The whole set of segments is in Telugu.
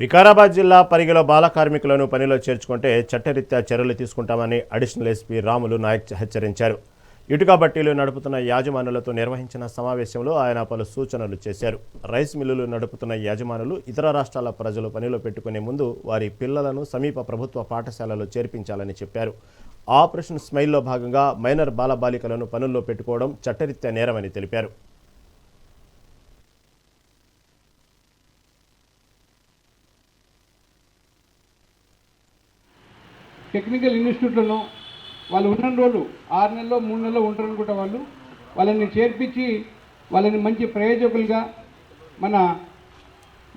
వికారాబాద్ జిల్లా పరిగిలో బాల కార్మికులను పనిలో చేర్చుకుంటే చట్టరీత్యా చర్యలు తీసుకుంటామని అడిషనల్ ఎస్పీ రాములు నాయక్ హెచ్చరించారు. ఇటుక బట్టీలు నడుపుతున్న యాజమానులతో నిర్వహించిన సమావేశంలో ఆయన పలు సూచనలు చేశారు. రైస్ మిల్లులు నడుపుతున్న యాజమానులు ఇతర రాష్ట్రాల ప్రజలు పనిలో పెట్టుకునే ముందు వారి పిల్లలను సమీప ప్రభుత్వ పాఠశాలలో చేర్పించాలని చెప్పారు. ఆపరేషన్ స్మైల్లో భాగంగా మైనర్ బాలబాలికలను పనుల్లో పెట్టుకోవడం చట్టరీత్యా నేరమని తెలిపారు. టెక్నికల్ ఇన్స్టిట్యూట్లను వాళ్ళు ఉన్న రోజులు 6 నెలల్లో 3 నెలల్లో ఉంటారనుకుంటా వాళ్ళని చేర్పించి వాళ్ళని మంచి ప్రయోజకులుగా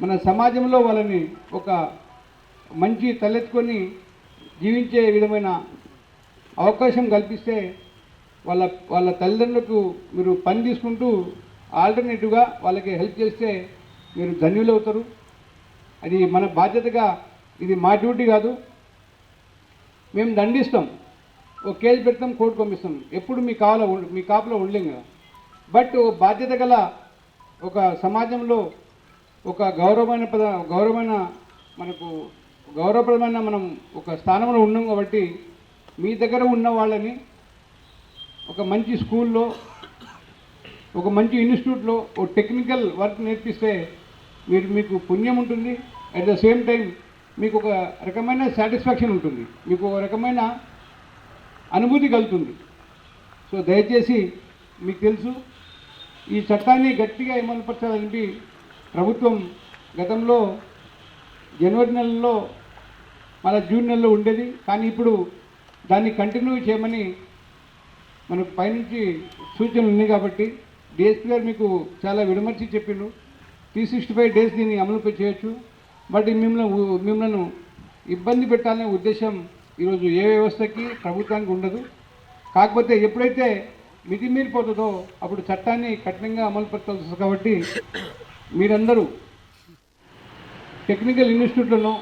మన సమాజంలో వాళ్ళని ఒక మంచి తలెత్తుకొని జీవించే విధమైన అవకాశం కల్పిస్తే వాళ్ళ తల్లిదండ్రులకు మీరు పని తీసుకుంటూ ఆల్టర్నేటివ్గా వాళ్ళకి హెల్ప్ చేస్తే మీరు ధన్యులవుతారు. అది మన బాధ్యతగా, ఇది మా డ్యూటీ కాదు. మేము దండిస్తాం, ఒక కేసు పెడతాం, కోర్టు పంపిస్తాం. ఎప్పుడు మీ కాపులో ఉండలేం కదా. బట్ బాధ్యత గల ఒక సమాజంలో ఒక గౌరవప్రదమైన మనం ఒక స్థానంలో ఉన్నాం కాబట్టి మీ దగ్గర ఉన్న వాళ్ళని ఒక మంచి స్కూల్లో, ఒక మంచి ఇన్స్టిట్యూట్లో ఒక టెక్నికల్ వర్క్ నేర్పిస్తే మీకు పుణ్యం ఉంటుంది. అట్ ద సేమ్ టైం మీకు ఒక రకమైన సాటిస్ఫాక్షన్ ఉంటుంది, మీకు ఒక రకమైన అనుభూతి కలుగుతుంది. సో దయచేసి మీకు తెలుసు, ఈ చట్టాన్ని గట్టిగా అమలుపరచాలని ప్రభుత్వం గతంలో జనవరి నెలలో మళ్ళీ జూన్ నెలలో ఉండేది. కానీ ఇప్పుడు దాన్ని కంటిన్యూ చేయమని మనకు పైనుంచి సూచనలు ఉన్నాయి. కాబట్టి డిఎస్పీ గారు మీకు చాలా విడమర్చి చెప్పిండు, 365 days దీన్ని అమలు చేయొచ్చు. బట్ మిమ్మల్ని ఇబ్బంది పెట్టాలనే ఉద్దేశం ఈరోజు ఏ వ్యవస్థకి, ప్రభుత్వానికి ఉండదు. కాకపోతే ఎప్పుడైతే మితిమీరిపోతుందో అప్పుడు చట్టాన్ని కఠినంగా అమలుపరచాల్సి వస్తుంది. కాబట్టి మీరందరూ టెక్నికల్ ఇన్స్టిట్యూట్లను